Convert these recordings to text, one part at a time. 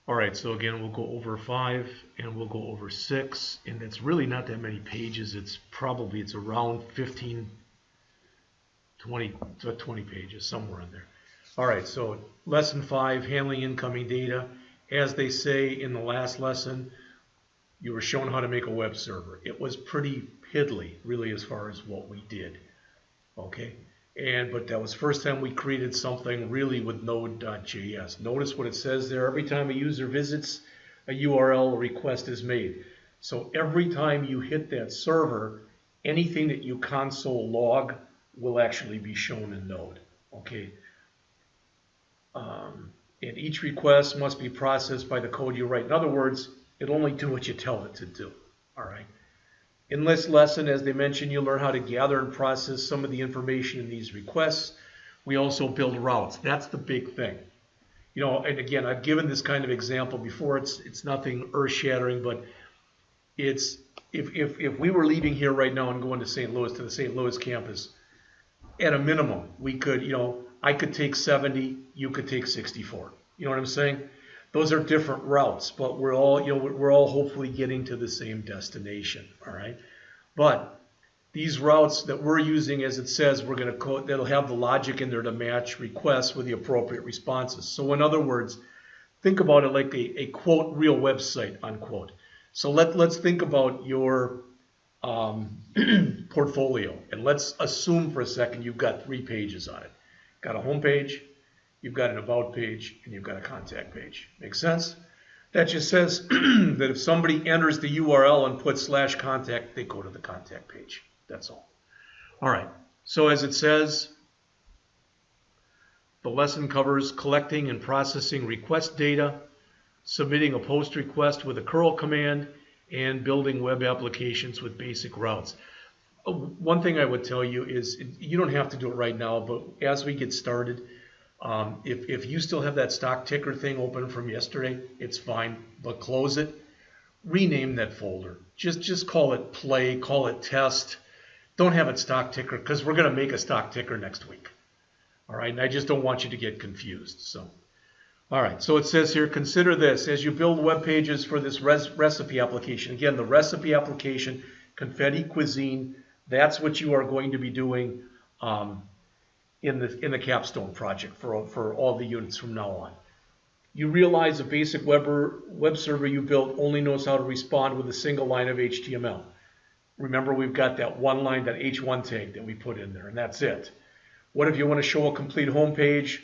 All right, so again, we'll go over 5 and we'll go over 6, and it's really not that many pages. It's around 15, 20 pages, somewhere in there. All right, so lesson 5, handling incoming data. As they say in the last lesson, you were shown how to make a web server. It was pretty piddly, really, as far as what we did. Okay, but that was the first time we created something really with Node.js. Notice what it says there. Every time a user visits a URL, a request is made. So every time you hit that server, anything that you console log will actually be shown in Node. Okay. And each request must be processed by the code you write. In other words, it'll only do what you tell it to do. All right. In this lesson, as they mentioned, you'll learn how to gather and process some of the information in these requests. We also build routes. That's the big thing. You know, and again, I've given this kind of example before. It's nothing earth-shattering, but it's if we were leaving here right now and going to St. Louis, to the St. Louis campus, at a minimum, we could, you know, I could take 70, you could take 64. You know what I'm saying? Those are different routes, but we're all, you know, we're all hopefully getting to the same destination. All right, but these routes that we're using, as it says, we're going to code. That'll have the logic in there to match requests with the appropriate responses. So in other words, think about it like a quote real website unquote. So let's think about your portfolio, and let's assume for a second you've got 3 pages on it. Got a home page, you've got an about page, and you've got a contact page. Make sense? That just says that if somebody enters the URL and puts /contact, they go to the contact page. That's all. All right. So as it says, the lesson covers collecting and processing request data, submitting a post request with a curl command, and building web applications with basic routes. One thing I would tell you is you don't have to do it right now, but as we get started, if you still have that stock ticker thing open from yesterday, it's fine, but close it. Rename that folder. Just call it play, call it test. Don't have it stock ticker, because we're going to make a stock ticker next week. All right, and I just don't want you to get confused. So, all right, so it says here, consider this as you build web pages for this recipe application. Again, the recipe application, Confetti Cuisine, that's what you are going to be doing in the capstone project for all the units from now on. You realize a basic web server you built only knows how to respond with a single line of HTML. Remember, we've got that one line, that H1 tag that we put in there, and that's it. What if you want to show a complete home page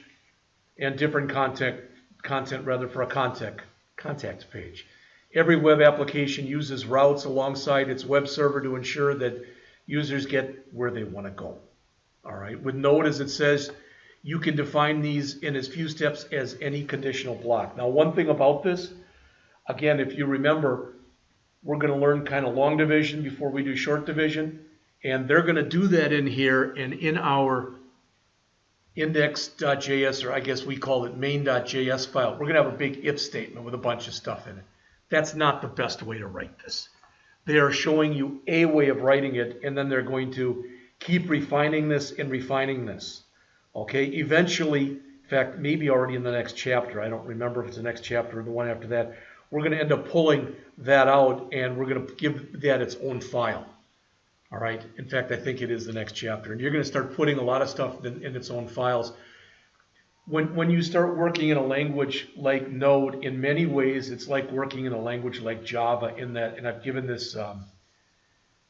and different content for a contact page? Every web application uses routes alongside its web server to ensure that users get where they want to go. All right. With Node, as it says, you can define these in as few steps as any conditional block. Now, one thing about this, again, if you remember, we're going to learn kind of long division before we do short division, and they're going to do that in here and in our index.js, or I guess we call it main.js file. We're going to have a big if statement with a bunch of stuff in it. That's not the best way to write this. They are showing you a way of writing it, and then they're going to keep refining this and refining this. Okay, eventually, in fact, maybe already in the next chapter, I don't remember if it's the next chapter or the one after that, we're going to end up pulling that out, and we're going to give that its own file. All right, in fact, I think it is the next chapter, and you're going to start putting a lot of stuff in its own files. When you start working in a language like Node, in many ways, it's like working in a language like Java in that, and I've given this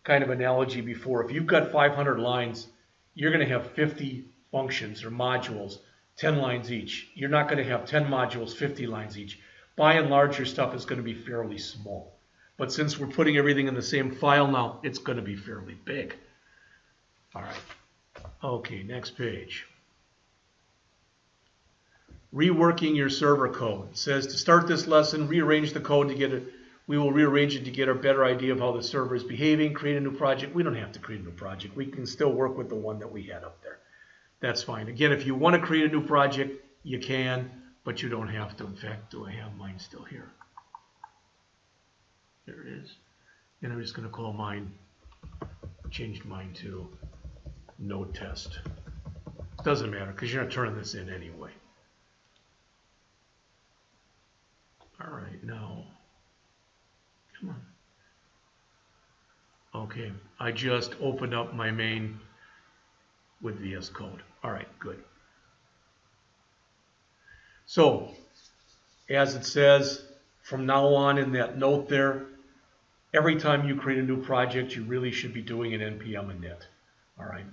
kind of analogy before. If you've got 500 lines, you're going to have 50 functions or modules, 10 lines each. You're not going to have 10 modules, 50 lines each. By and large, your stuff is going to be fairly small. But since we're putting everything in the same file now, it's going to be fairly big. All right. Okay, next page. Reworking your server code. It says to start this lesson, rearrange the code to get it. We will rearrange it to get a better idea of how the server is behaving. Create a new project. We don't have to create a new project. We can still work with the one that we had up there. That's fine. Again, if you want to create a new project, you can, but you don't have to. In fact, do I have mine still here? There it is. And I'm just going to call mine, changed mine to node test. Doesn't matter because you're not turning this in anyway. All now. Come on. Okay, I just opened up my main with VS Code. All right, good. So, as it says, from now on in that note there, every time you create a new project, you really should be doing an NPM init. All right.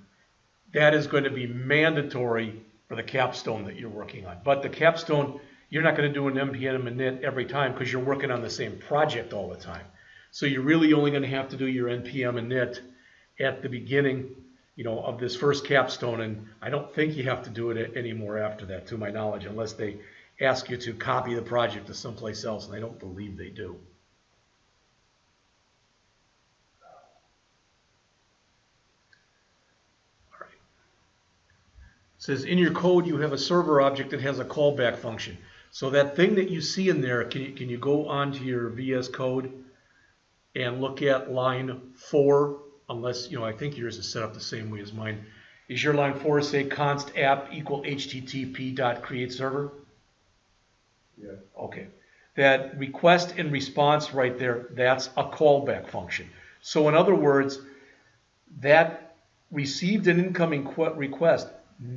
That is going to be mandatory for the capstone that you're working on. But the capstone, you're not going to do an NPM init every time because you're working on the same project all the time. So you're really only going to have to do your NPM init at the beginning, of this first capstone, and I don't think you have to do it anymore after that, to my knowledge, unless they ask you to copy the project to someplace else, and I don't believe they do. All right. It says in your code you have a server object that has a callback function. So that thing that you see in there, can you go onto your VS Code and look at line 4? Unless, I think yours is set up the same way as mine. Is your line 4 say const app equal http dot create server? Yeah. Okay. That request and response right there, that's a callback function. So in other words, that received an incoming request,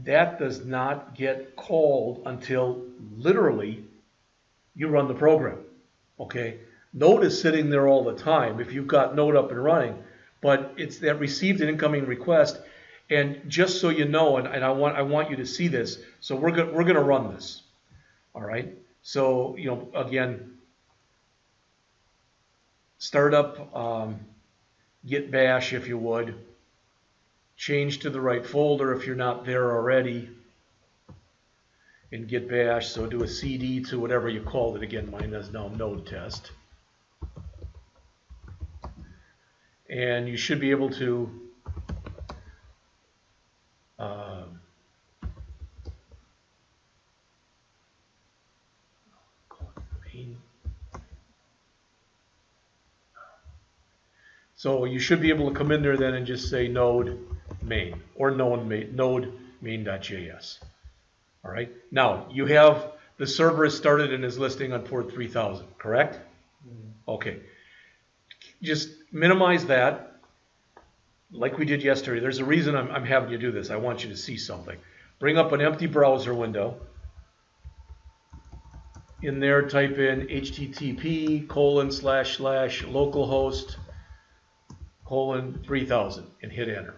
that does not get called until literally you run the program. Okay. Node is sitting there all the time if you've got Node up and running. But it's that received an incoming request, and just so you know, and I want you to see this. So we're gonna run this, all right. So again, start up git bash if you would. Change to the right folder if you're not there already in git bash. So do a cd to whatever you called it. Again, mine is now node test. And you should be able to so you should be able to come in there then and just say node main or node main.js. All right. Now you have the server is started and is listing on port 3000, correct? Mm-hmm. Okay. Just minimize that. Like we did yesterday, there's a reason I'm having you do this. I want you to see something. Bring up an empty browser window. In there, type in http://localhost:3000 and hit enter.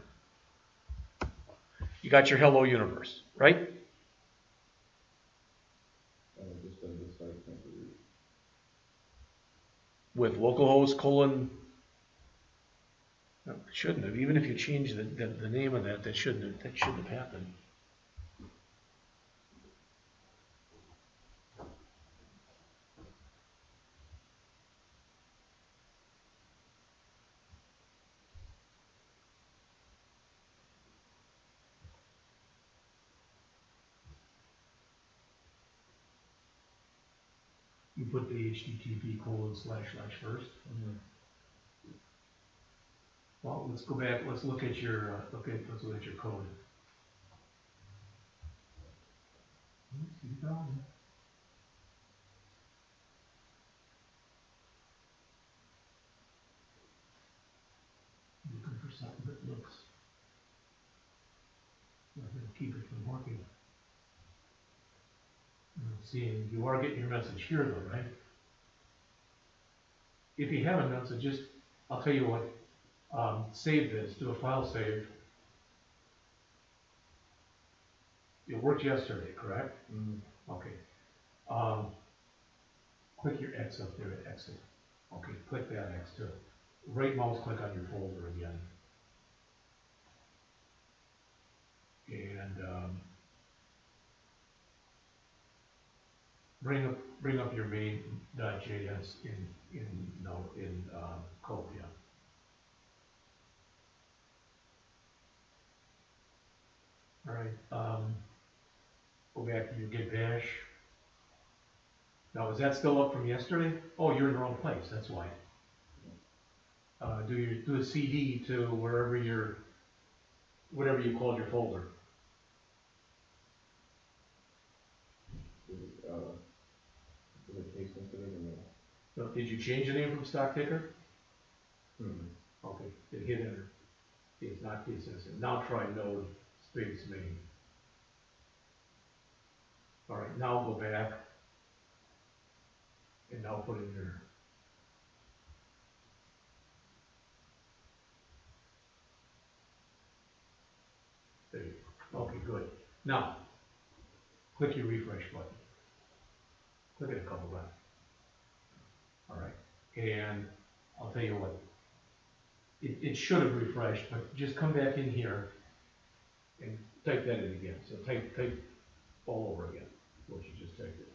You got your hello universe, right? With localhost : no, it shouldn't have. Even if you change the name of that shouldn't have happened. You put the http:// first. Mm-hmm. Well, let's go back. Let's look at your let's look at your code. Looking for something that looks like it'll keep it from working. See, you are getting your message here though, right? If you haven't done so, just I'll tell you what. Save this. Do a file save. It worked yesterday, correct? Mm-hmm. Okay. Click your X up there at exit. Okay, click that X too. Right mouse click on your folder again. And bring up your main.js in code, yeah. All right. Go back to your git bash. Now, is that still up from yesterday? Oh, you're in the wrong place. That's why. Do a cd to whatever you called your folder. Is it case sensitive or no? So, did you change the name from stock ticker? Mhm. Okay, then hit enter. See, it's not case sensitive. Now try node space main. All right, now go back and now put in your there you go. Okay, good. Now click your refresh button. Click it a couple times. All right, and I'll tell you what. It should have refreshed, but just come back in here and type that in again. So type all over again what you just typed in.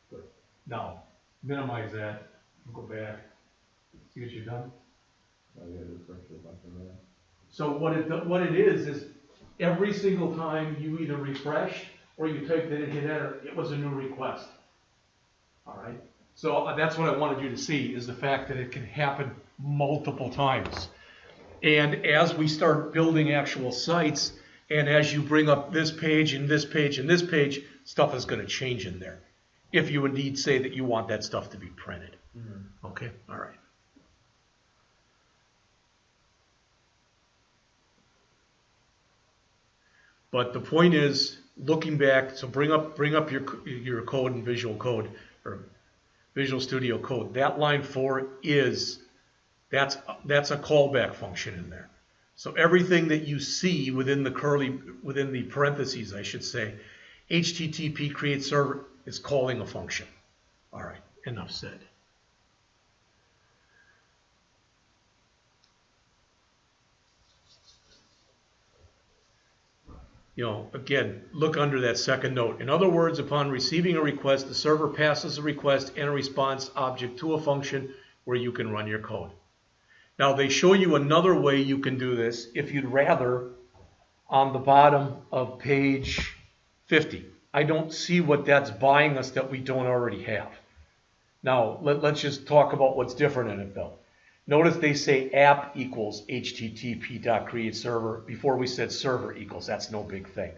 Good. Now minimize that. Go back. See what you've done. Oh, yeah, just press the button there. So what it is every single time you either refreshed or you typed it in and hit enter, it was a new request. All right. So that's what I wanted you to see, is the fact that it can happen multiple times. And as we start building actual sites, and as you bring up this page and this page and this page, stuff is going to change in there. If you indeed say that you want that stuff to be printed. Mm-hmm. Okay. All right. But the point is, looking back, so bring up your code in Visual Code or Visual Studio Code. That line 4 is that's a callback function in there. So everything that you see within the parentheses, I should say, HTTP create server is calling a function. All right, enough said. Again, look under that second note. In other words, upon receiving a request, the server passes a request and a response object to a function where you can run your code. Now, they show you another way you can do this, if you'd rather, on the bottom of page 50. I don't see what that's buying us that we don't already have. Now, let's just talk about what's different in it, though. Notice they say app equals http.createServer before we said server equals. That's no big thing.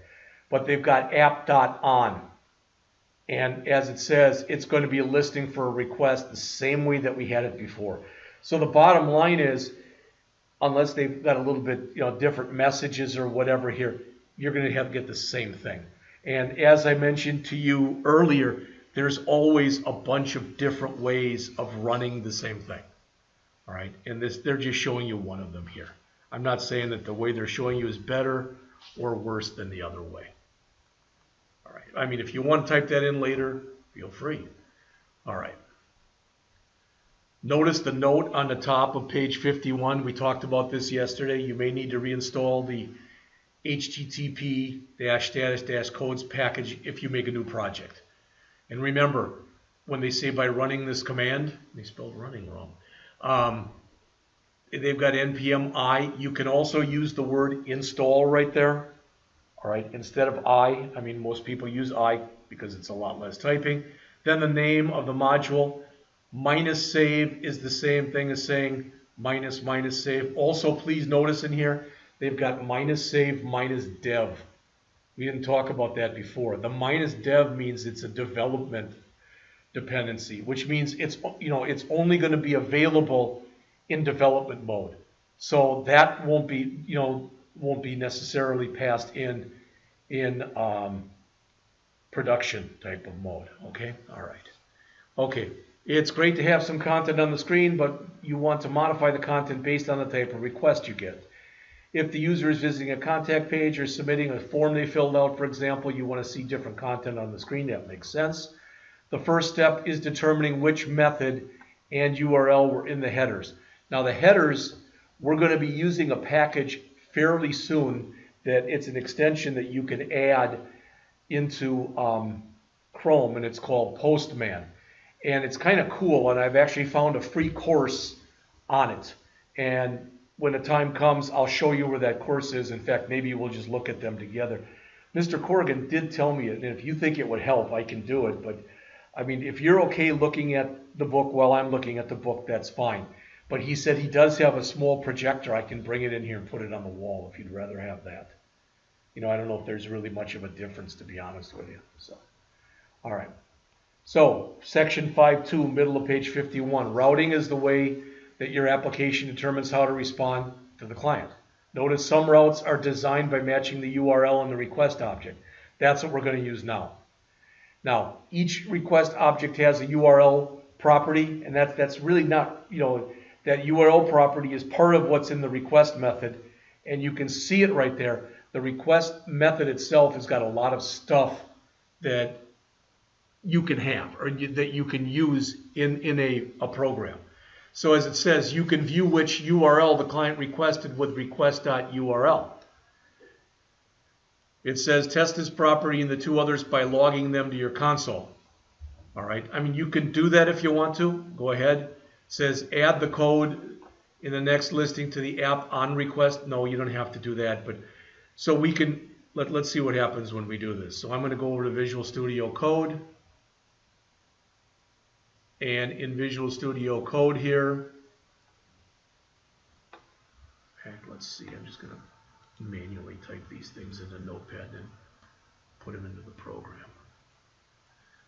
But they've got app.on. And as it says, it's going to be a listing for a request the same way that we had it before. So the bottom line is, unless they've got a little bit different messages or whatever here, you're going to get the same thing. And as I mentioned to you earlier, there's always a bunch of different ways of running the same thing. All right, and they're just showing you one of them here. I'm not saying that the way they're showing you is better or worse than the other way. All right, I mean, if you want to type that in later, feel free. All right. Notice the note on the top of page 51. We talked about this yesterday. You may need to reinstall the http-status-codes package if you make a new project. And remember, when they say by running this command, they spelled running wrong. They've got npm I. You can also use the word install right there. All right, instead of I mean, most people use I because it's a lot less typing. Then the name of the module. Minus save is the same thing as saying minus save. Also, please notice in here, they've got minus save minus dev. We didn't talk about that before. The minus dev means it's a development dependency, which means it's only going to be available in development mode. So that won't be necessarily passed in production type of mode. Okay, all right. Okay, it's great to have some content on the screen, but you want to modify the content based on the type of request you get. If the user is visiting a contact page or submitting a form they filled out, for example, you want to see different content on the screen. That makes sense. The first step is determining which method and URL were in the headers. Now the headers, we're going to be using a package fairly soon that it's an extension that you can add into Chrome, and it's called Postman. And it's kind of cool, and I've actually found a free course on it. And when the time comes, I'll show you where that course is. In fact, maybe we'll just look at them together. Mr. Corrigan did tell me it, and if you think it would help, I can do it. But I mean, if you're okay looking at the book while I'm looking at the book, that's fine. But he said he does have a small projector. I can bring it in here and put it on the wall if you'd rather have that. I don't know if there's really much of a difference, to be honest with you. So, all right. So, section 5.2, middle of page 51. Routing is the way that your application determines how to respond to the client. Notice some routes are designed by matching the URL and the request object. That's what we're going to use now. Now, each request object has a URL property, and that's really not, that URL property is part of what's in the request method, and you can see it right there. The request method itself has got a lot of stuff that you can have, or that you can use in a program. So as it says, you can view which URL the client requested with request.url. It says test this property and the two others by logging them to your console. All right, I mean, you can do that if you want to. Go ahead. It says add the code in the next listing to the app on request. No, you don't have to do that. But so we can, let's see what happens when we do this. So I'm going to go over to Visual Studio Code. And in Visual Studio Code here, let's see, I'm just going to manually type these things into Notepad and put them into the program.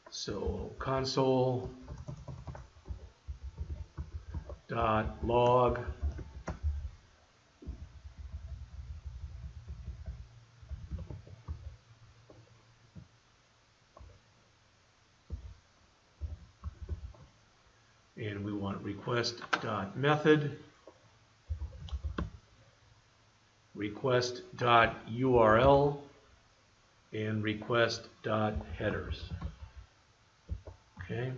So console.log and we want request.method, request.url, and request.headers. Okay.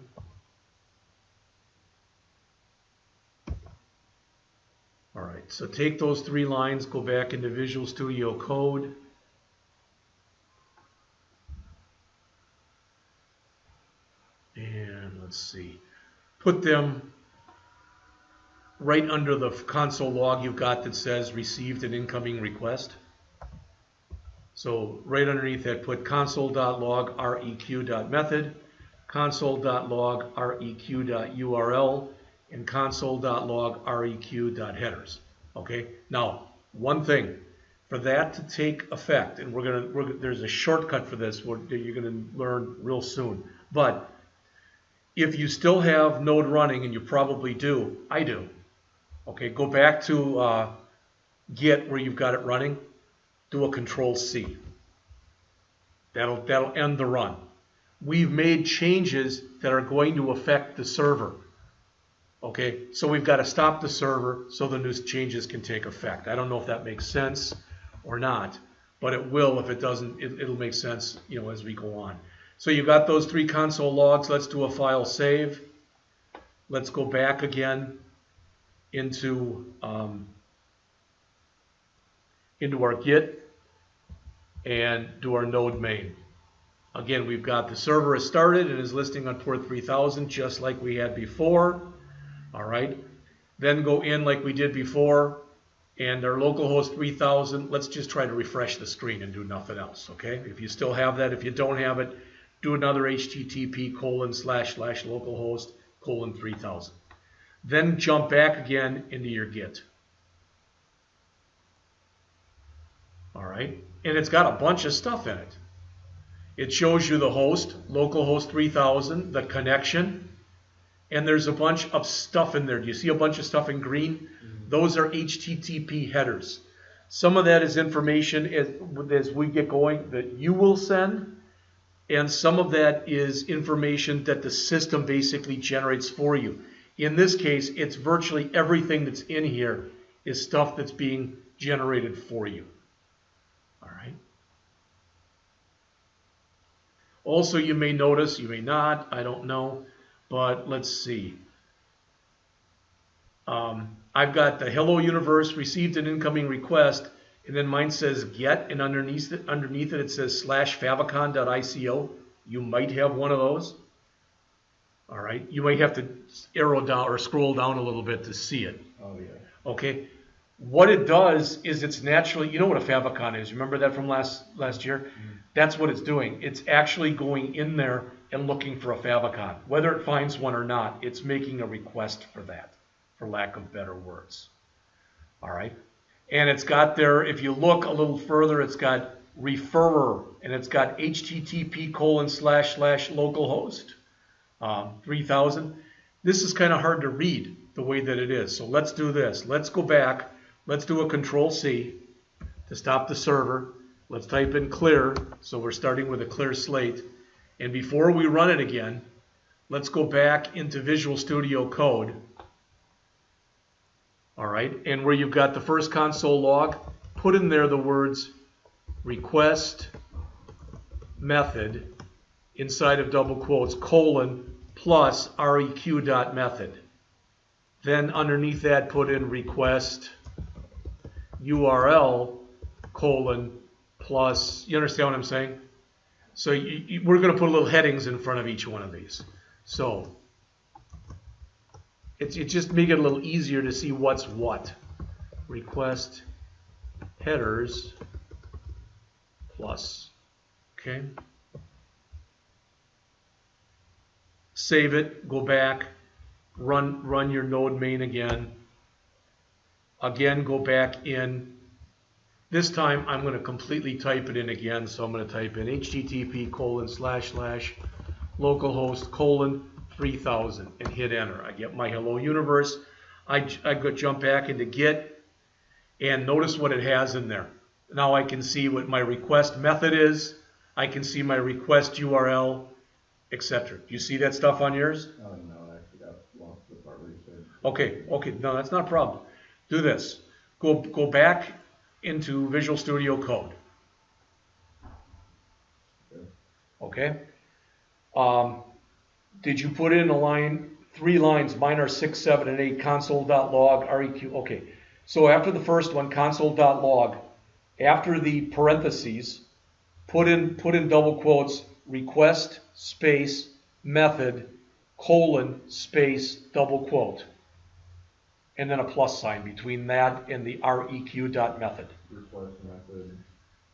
All right, so take those three lines, go back into Visual Studio Code. And let's see. Put them right under the console log you've got that says received an incoming request. So right underneath that, put console.log req.method, console.log req.url, and console.log req.headers. Okay. Now, one thing for that to take effect, and there's a shortcut for this you're going to learn real soon. But if you still have Node running, and you probably do, I do. Okay, go back to Git where you've got it running. Do a Control-C. That'll end the run. We've made changes that are going to affect the server. Okay, so we've got to stop the server so the new changes can take effect. I don't know if that makes sense or not, but it will. If it doesn't, it'll make sense, as we go on. So you've got those three console logs. Let's do a file save. Let's go back again into our Git and do our node main. Again, we've got the server is started and is listing on port 3000 just like we had before. All right. Then go in like we did before, and our localhost 3000. Let's just try to refresh the screen and do nothing else. Okay. If you still have that, if you don't have it, do another http://localhost:3000. Then jump back again into your Git. All right. And it's got a bunch of stuff in it. It shows you the host, localhost 3000, the connection, and there's a bunch of stuff in there. Do you see a bunch of stuff in green? Mm-hmm. Those are HTTP headers. Some of that is information as we get going that you will send, and some of that is information that the system basically generates for you. In this case, it's virtually everything that's in here is stuff that's being generated for you. All right. Also, you may notice, you may not, I don't know, but let's see. I've got the hello universe received an incoming request, and then mine says get, and underneath it says /favicon.ico. You might have one of those. All right. You might have to arrow down or scroll down a little bit to see it. Oh, yeah. Okay. What it does is it's naturally, you know what a favicon is. Remember that from last year? Mm-hmm. That's what it's doing. It's actually going in there and looking for a favicon. Whether it finds one or not, it's making a request for that, for lack of better words. All right. And it's got there, if you look a little further, it's got referrer, and it's got http://localhost. 3000. This is kind of hard to read the way that it is. So let's do this. Let's go back. Let's do a Control-C to stop the server. Let's type in clear. So we're starting with a clear slate. And before we run it again, let's go back into Visual Studio Code. All right. And where you've got the first console log, put in there the words request method inside of double quotes, colon, plus req.method. Then underneath that, put in request URL, colon, plus, you understand what I'm saying? So we're going to put little headings in front of each one of these. So it just make it a little easier to see what's what. Request headers plus. Okay. Save it, go back, run your node main again. Again, go back in. This time I'm going to completely type it in again. So I'm going to type in http://localhost:3000 and hit enter. I get my hello universe. I go jump back into Git and notice what it has in there. Now I can see what my request method is. I can see my request URL, etc. Do you see that stuff on yours? Oh, no, I actually got lost the part where you said. Okay, no, that's not a problem. Do this. Go back into Visual Studio Code. Okay. Did you put in a line, 3 lines? Mine are 6, 7, and 8. Console.log req. Okay. So after the first one, console.log, after the parentheses, put in double quotes, request space method colon space double quote, and then a plus sign between that and the req.method. Request method.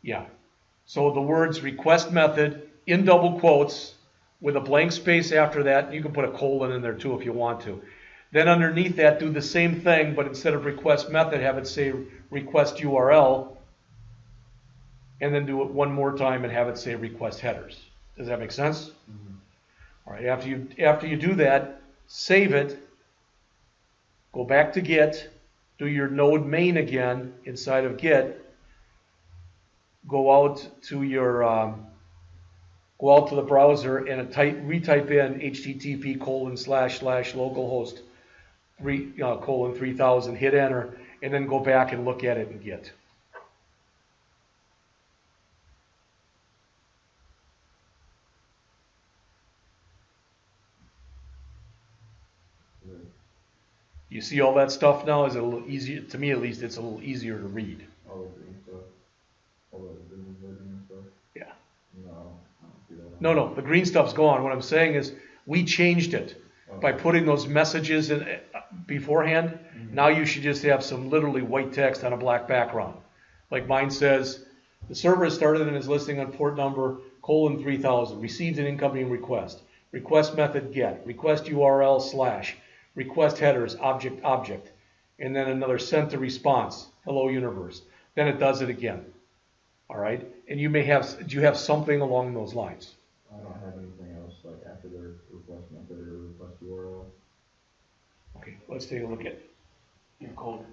Yeah. So the words request method in double quotes with a blank space after that. You can put a colon in there too if you want to. Then underneath that, do the same thing, but instead of request method, have it say request URL, and then do it one more time and have it say request headers. Does that make sense? Mm-hmm. All right. After you do that, save it. Go back to Git. Do your node main again inside of Git. Go out to the browser and retype in http://localhost 3000. Hit enter, and then go back and look at it in Git. You see all that stuff now? Is it a little easier? To me, at least, it's a little easier to read. All the green stuff. All the business version and stuff. Yeah. No, I don't see that. No, the green stuff's gone. What I'm saying is we changed it by putting those messages in beforehand. Mm-hmm. Now you should just have some literally white text on a black background. Like mine says, the server has started and is listening on port number :3000. Received an incoming request. Request method get. Request URL / request headers, object, and then another sent to response, hello universe. Then it does it again. All right? And do you have something along those lines? I don't have anything else like after the request method or request URL. Okay, let's take a look at your code.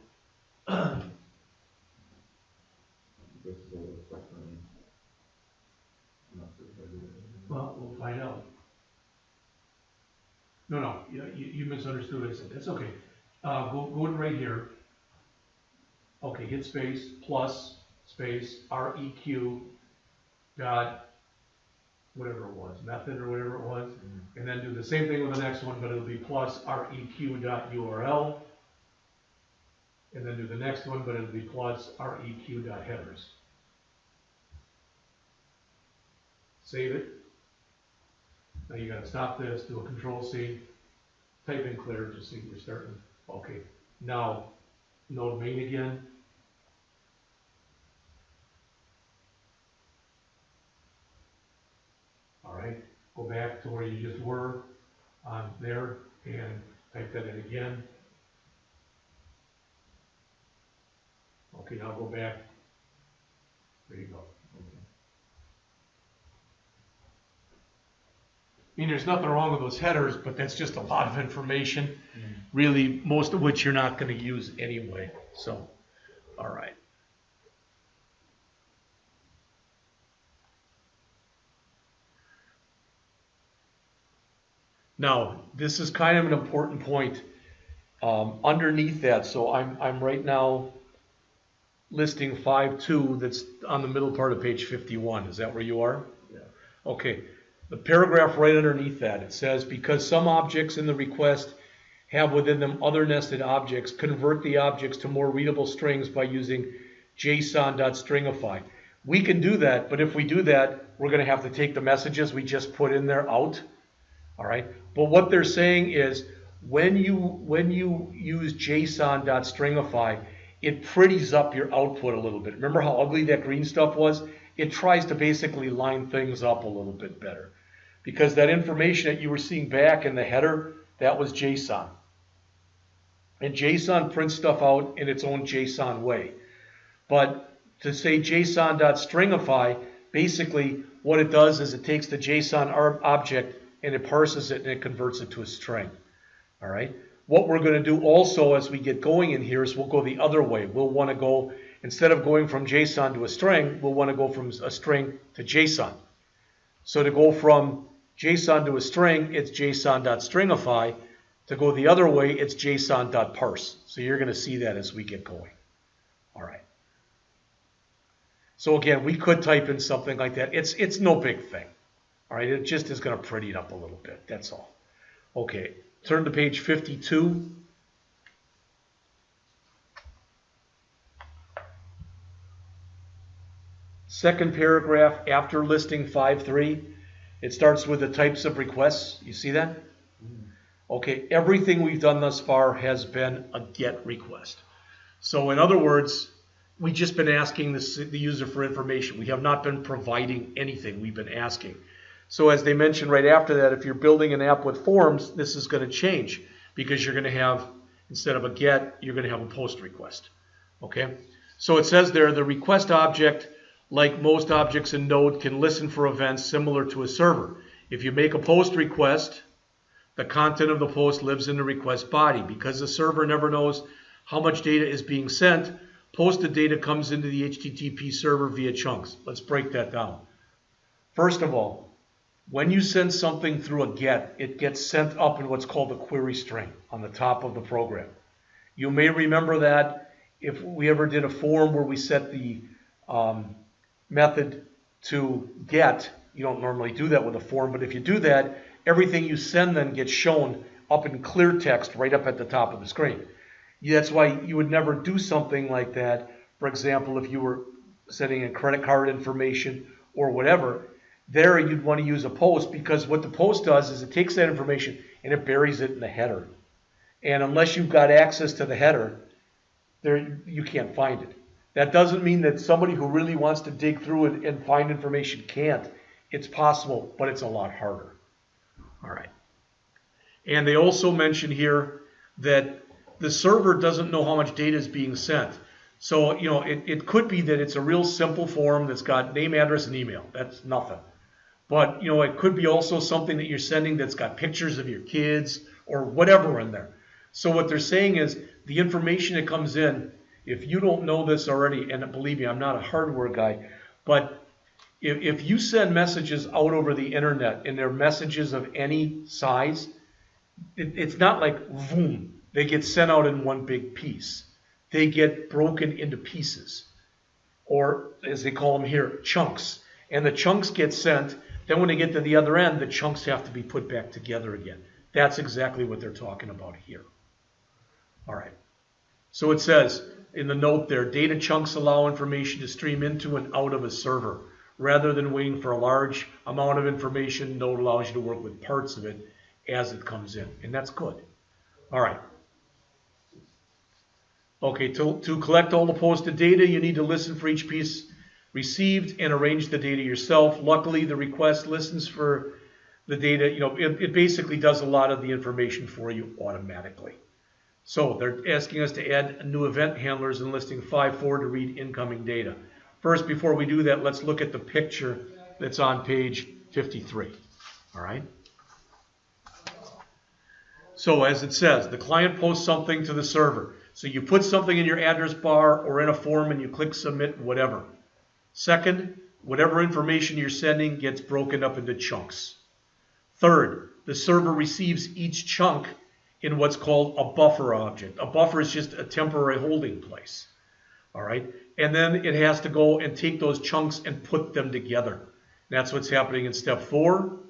This is what it looks like for me. I'm not sure if I did it. Well, we'll find out. No, you misunderstood what I said. That's okay. Go to right here. Okay, hit space, plus, space, req dot, whatever it was, method or whatever it was. Mm-hmm. And then do the same thing with the next one, but it'll be plus req dot URL. And then do the next one, but it'll be plus req dot headers. Save it. Now you got to stop this, do a Control-C, type in clear, just see we're starting. Okay, now node main again. All right, go back to where you just were on there and type that in again. Okay, now go back. There you go. mean, there's nothing wrong with those headers, but that's just a lot of information, really, most of which you're not going to use anyway. So, all right. Now, this is kind of an important point underneath that. So I'm right now listing 5.2 that's on the middle part of page 51. Is that where you are? Yeah. Okay. The paragraph right underneath that, it says, because some objects in the request have within them other nested objects, convert the objects to more readable strings by using json.stringify. We can do that, but if we do that, we're going to have to take the messages we just put in there out. All right. But what they're saying is when you use json.stringify, it pretties up your output a little bit. Remember how ugly that green stuff was? It tries to basically line things up a little bit better. Because that information that you were seeing back in the header, that was JSON. And JSON prints stuff out in its own JSON way. But to say json.stringify, basically what it does is it takes the JSON object and it parses it and it converts it to a string. All right. What we're going to do also as we get going in here is we'll go the other way. We'll want to go, instead of going from JSON to a string, we'll want to go from a string to JSON. So to go from JSON to a string, it's json.stringify. To go the other way, it's json.parse. So you're going to see that as we get going. All right. So again, we could type in something like that. It's no big thing. All right, it just is going to pretty it up a little bit. That's all. Okay, turn to page 52. Second paragraph after listing 5.3, it starts with the types of requests. You see that? Okay, everything we've done thus far has been a GET request. So in other words, we've just been asking the user for information. We have not been providing anything. We've been asking. So as they mentioned right after that, if you're building an app with forms, this is going to change because you're going to have, instead of a GET, you're going to have a POST request. Okay? So it says there, the request object, like most objects in Node, can listen for events similar to a server. If you make a POST request, the content of the post lives in the request body. Because the server never knows how much data is being sent, posted data comes into the HTTP server via chunks. Let's break that down. First of all, when you send something through a GET, it gets sent up in what's called a query string on the top of the program. You may remember that if we ever did a form where we set the method to GET, you don't normally do that with a form, but if you do that, everything you send then gets shown up in clear text right up at the top of the screen. That's why you would never do something like that. For example, if you were sending in credit card information or whatever, there you'd want to use a post, because what the post does is it takes that information and it buries it in the header. And unless you've got access to the header, there you can't find it. That doesn't mean that somebody who really wants to dig through it and find information can't. It's possible, but it's a lot harder. All right. And they also mention here that the server doesn't know how much data is being sent. So, you know, it could be that it's a real simple form that's got name, address, and email. That's nothing. But, you know, it could be also something that you're sending that's got pictures of your kids or whatever in there. So what they're saying is the information that comes in, if you don't know this already, and believe me, I'm not a hardware guy, but if you send messages out over the internet and they're messages of any size, it's not like boom, they get sent out in one big piece. They get broken into pieces, or as they call them here, chunks. And the chunks get sent. Then when they get to the other end, the chunks have to be put back together again. That's exactly what they're talking about here. All right. So it says in the note there, data chunks allow information to stream into and out of a server. Rather than waiting for a large amount of information, Node allows you to work with parts of it as it comes in. And that's good. All right. Okay, to collect all the posted data, you need to listen for each piece received and arrange the data yourself. Luckily, the request listens for the data. You know, it basically does a lot of the information for you automatically. So they're asking us to add new event handlers in listing 5.4 to read incoming data. First, before we do that, let's look at the picture that's on page 53. All right. So as it says, the client posts something to the server. So you put something in your address bar or in a form and you click submit, whatever. Second, whatever information you're sending gets broken up into chunks. Third, the server receives each chunk in what's called a buffer object. A buffer is just a temporary holding place. All right, and then it has to go and take those chunks and put them together. That's what's happening in step 4.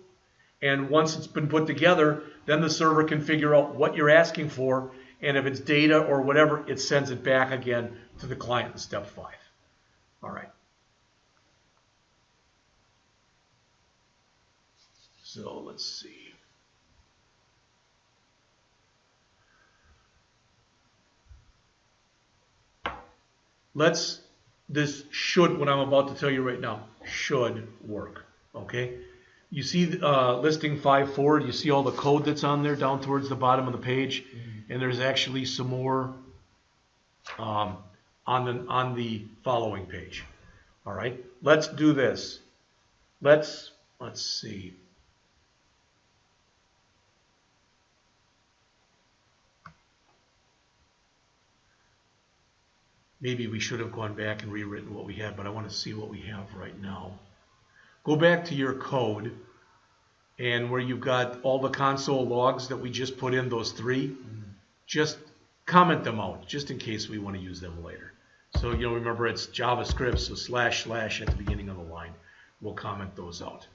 And once it's been put together, then the server can figure out what you're asking for, and if it's data or whatever, it sends it back again to the client in step 5. All right. So let's see. This should, what I'm about to tell you right now, should work, okay? You see listing 5.4, you see all the code that's on there down towards the bottom of the page, and there's actually some more on the following page. All right, let's do this. Let's see. Maybe we should have gone back and rewritten what we had, but I want to see what we have right now. Go back to your code, and where you've got all the console logs that we just put in, those 3, just comment them out, just in case we want to use them later. So, remember it's JavaScript, so // at the beginning of the line. We'll comment those out.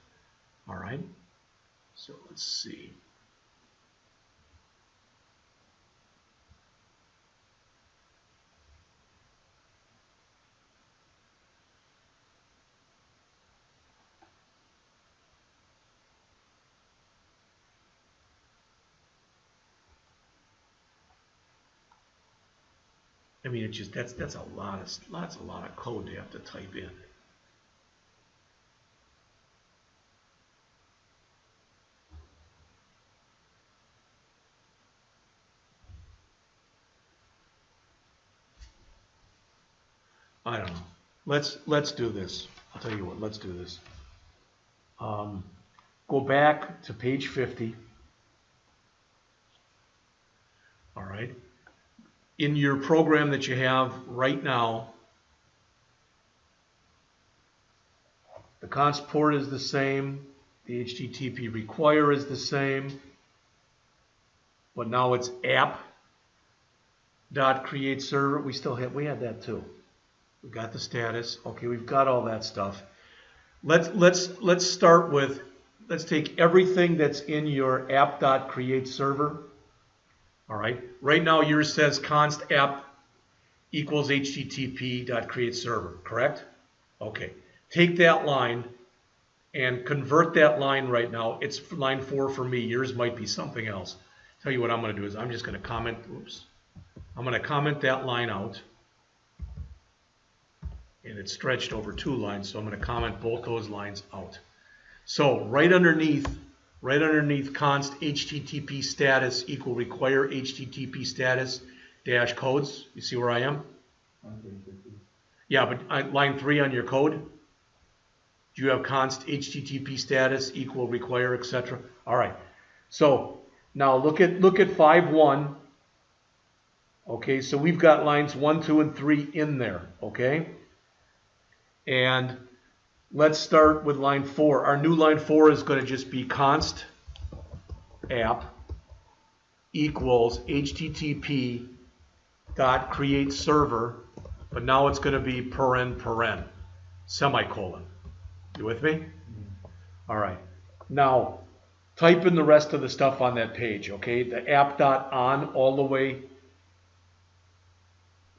All right? So let's see. I mean, it's just that's a lot of code to have to type in. I don't know. Let's do this. I'll tell you what. Let's do this. Go back to page 50. All right. In your program that you have right now, the const port is the same, the HTTP require is the same, but now it's app.createServer. We had that too. We got the status. Okay, we've got all that stuff. Let's start with, let's take everything that's in your app.createServer. All right. Right now yours says const app equals http.createServer, correct? Okay. Take that line and convert that line right now. It's line 4 for me. Yours might be something else. Tell you what I'm going to do is I'm just going to comment. I'm going to comment that line out. And it's stretched over 2 lines, so I'm going to comment both those lines out. So right underneath const http status equal require http status dash codes. You see where I am? Yeah, but line 3 on your code. Do you have const http status equal require, etc.? All right. So now look at 5.1. Okay, so we've got lines 1, 2, and 3 in there. Okay. And let's start with line 4. Our new line 4 is going to just be const app equals http dot create server, but now it's going to be paren semicolon. You with me? All right. Now type in the rest of the stuff on that page. Okay, the app dot on all the way.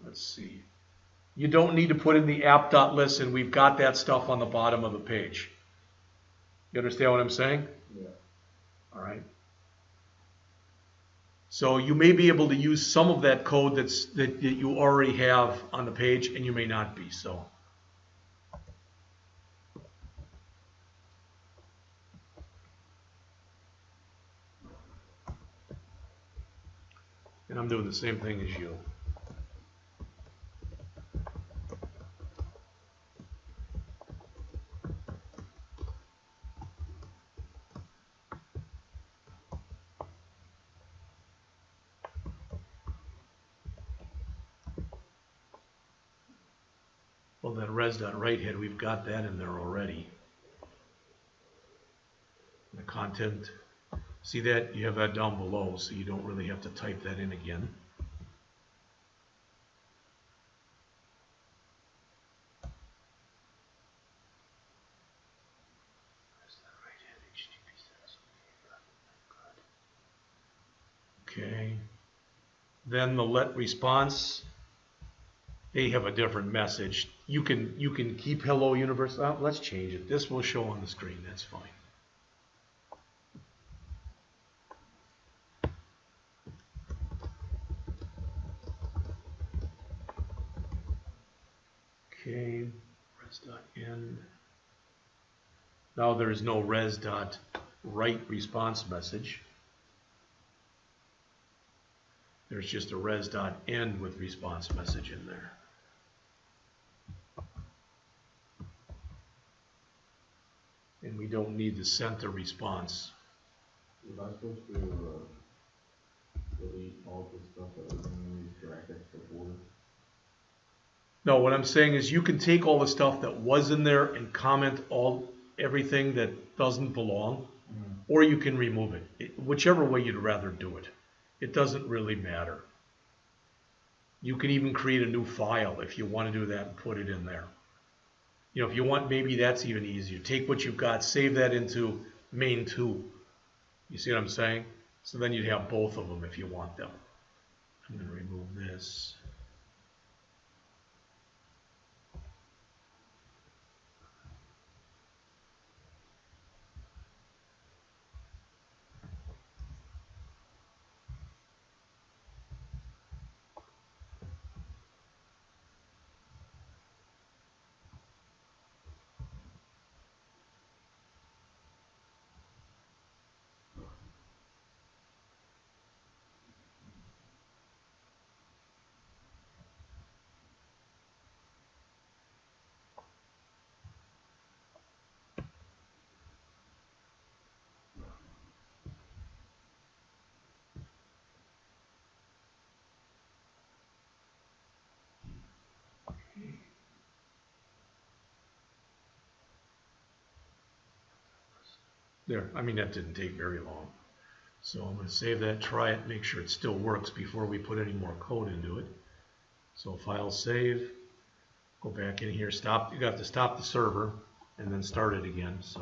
Let's see. You don't need to put in the app.listen. We've got that stuff on the bottom of the page. You understand what I'm saying? Yeah. All right. So you may be able to use some of that code that you already have on the page, and you may not be. So. And I'm doing the same thing as you. Well, that res.write head, we've got that in there already. The content, see that? You have that down below, so you don't really have to type that in again. Okay. Then the let response, they have a different message. You can keep hello universe. Let's change it. This will show on the screen. That's fine. Okay, res.end. Now there's no res.write response message. There's just a res.end with response message in there. And we don't need to send a response. Was I supposed to delete all the stuff that was in these brackets before? No, what I'm saying is you can take all the stuff that was in there and comment everything that doesn't belong, or you can remove it. Whichever way you'd rather do it. It doesn't really matter. You can even create a new file if you want to do that and put it in there. You know, if you want, maybe that's even easier. Take what you've got, save that into main2. You see what I'm saying? So then you'd have both of them if you want them. I'm going to remove this. There, I mean, that didn't take very long. So I'm going to save that, try it, make sure it still works before we put any more code into it. So file save, go back in here, stop. You have to stop the server and then start it again. So.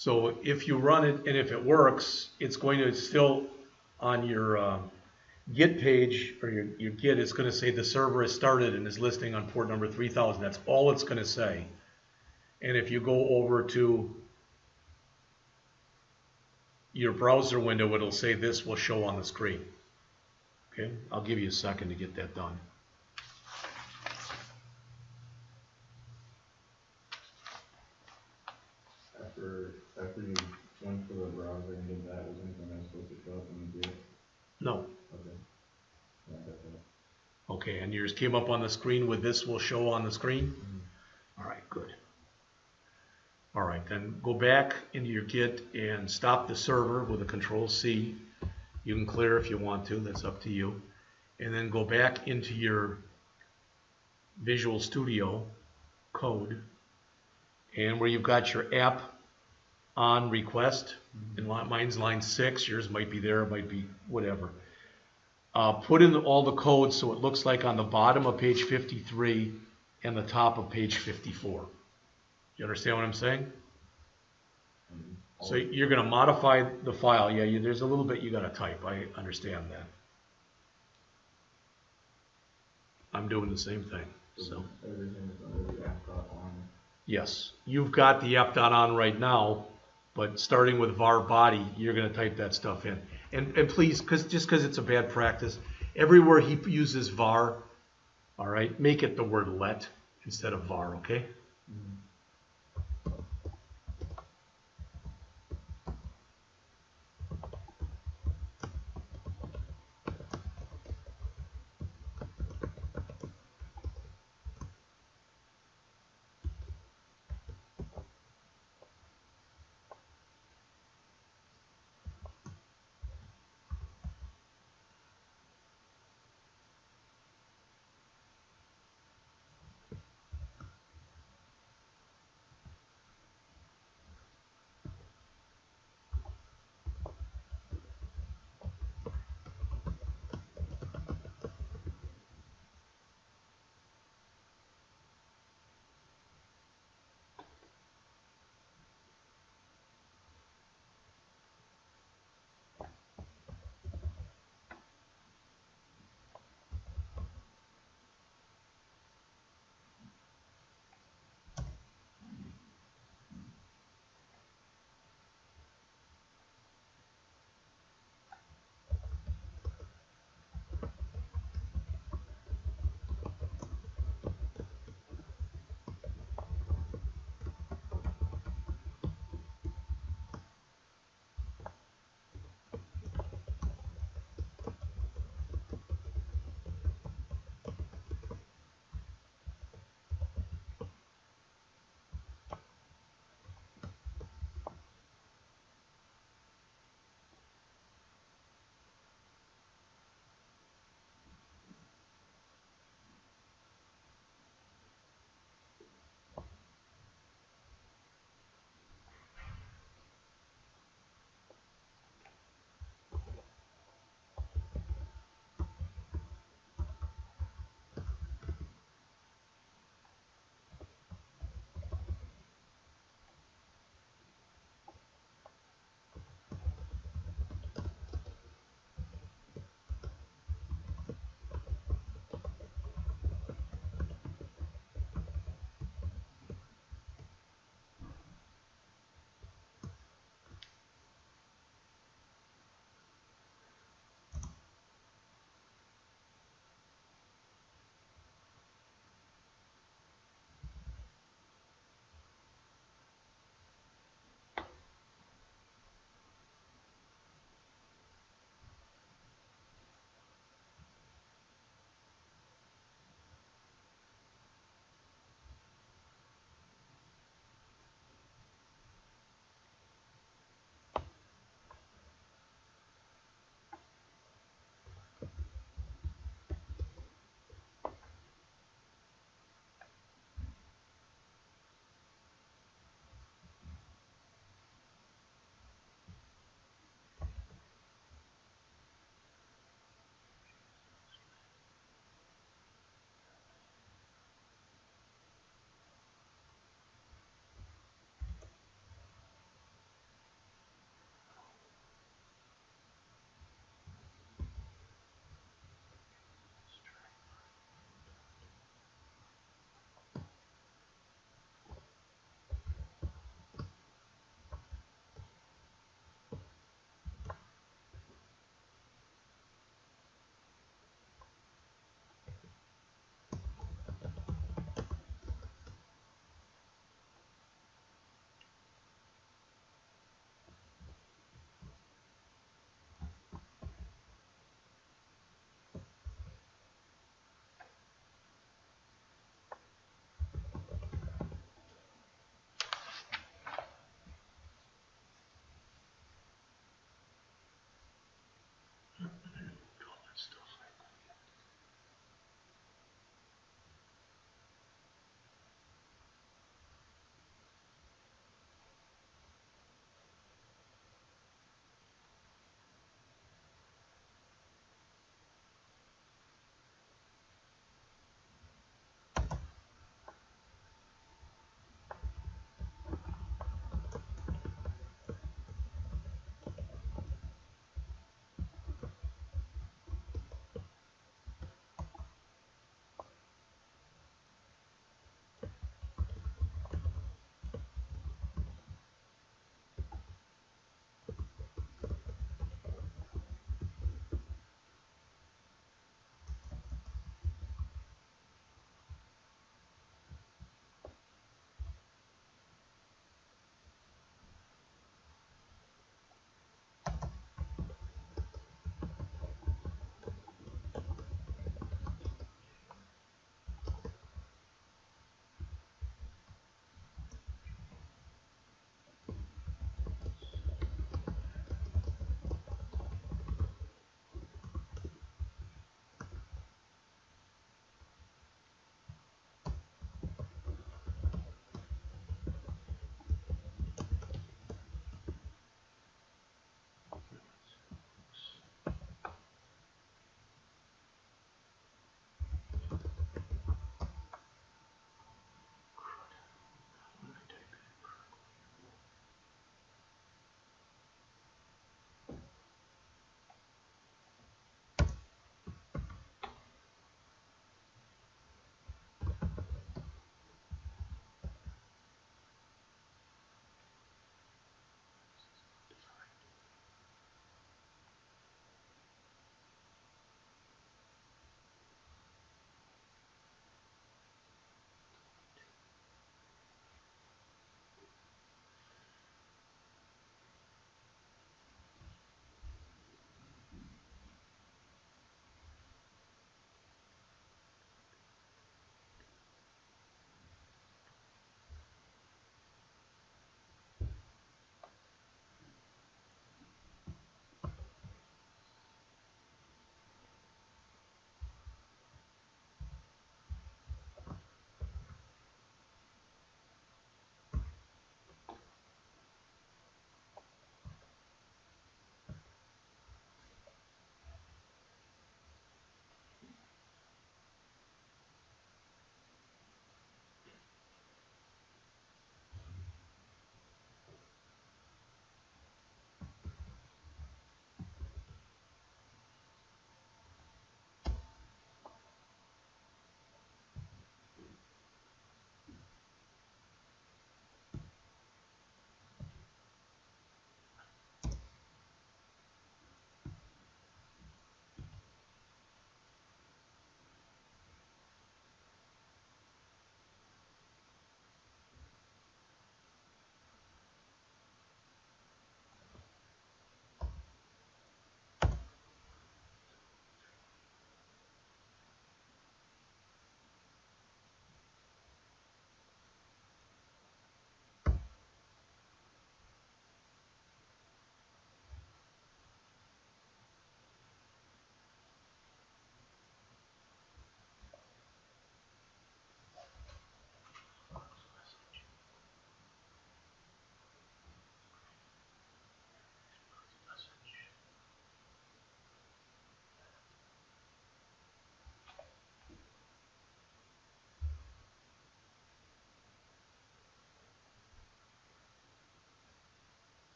So if you run it and if it works, it's going to still on your Git page or your Git, it's going to say the server has started and is listing on port number 3000. That's all it's going to say. And if you go over to your browser window, it'll say this will show on the screen. Okay, I'll give you a second to get that done. After you went to the browser and did that, was anything else supposed to show up when you did it? No. Okay. Yeah, I got that. Okay, and yours came up on the screen with this will show on the screen? Mm-hmm. All right, good. All right, then go back into your Git and stop the server with a Control-C. You can clear if you want to, that's up to you. And then go back into your Visual Studio code and where you've got your app on request, and mine's line 6, yours might be there, it might be whatever. Put in all the code so it looks like on the bottom of page 53 and the top of page 54. You understand what I'm saying? So you're going to modify the file. Yeah, there's a little bit you got to type. I understand that. I'm doing the same thing. So everything is under the F.1. yes, you've got the F.dot on right now, but starting with var body, you're going to type that stuff in. And please, just because it's a bad practice, everywhere he uses var, all right, make it the word let instead of var, okay?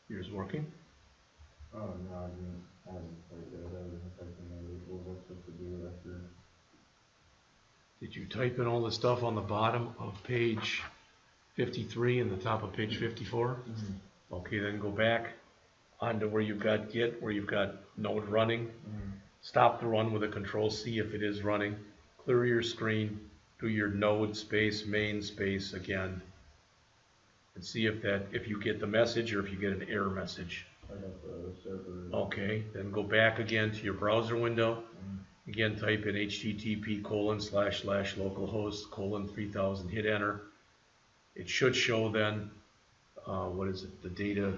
Yours working? Oh, no, I haven't typed that. I was typing what was I supposed to do after? Did you type in all the stuff on the bottom of page 53 and the top of page 54? Mm-hmm. Okay, then go back onto where you've got Git, where you've got Node running. Mm-hmm. Stop the run with a Control C if it is running. Clear your screen. Do your Node space main space again. And see if you get the message or if you get an error message. I got the server. Okay, then go back again to your browser window. Again, type in http://localhost:3000, hit enter. It should show then, what is it, the data.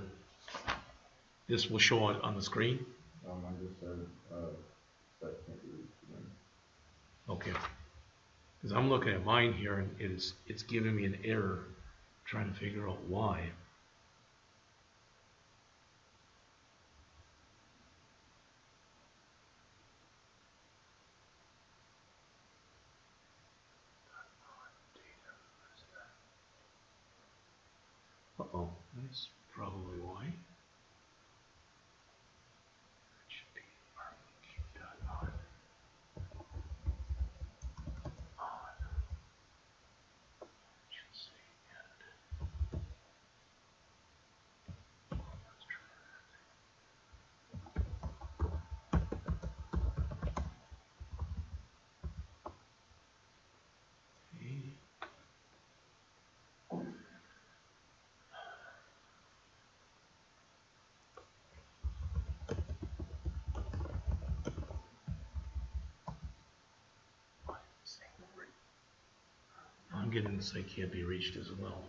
This will show on the screen. I just said, site can't be reached again. Okay. Because I'm looking at mine here and it's giving me an error. I'm trying to figure out why. Uh-oh, that's probably why. It should be on. Should say end. Let's try that. Okay. I'm getting the site can't be reached as well.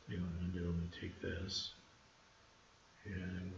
So what I'm going to do, I'm going to take this and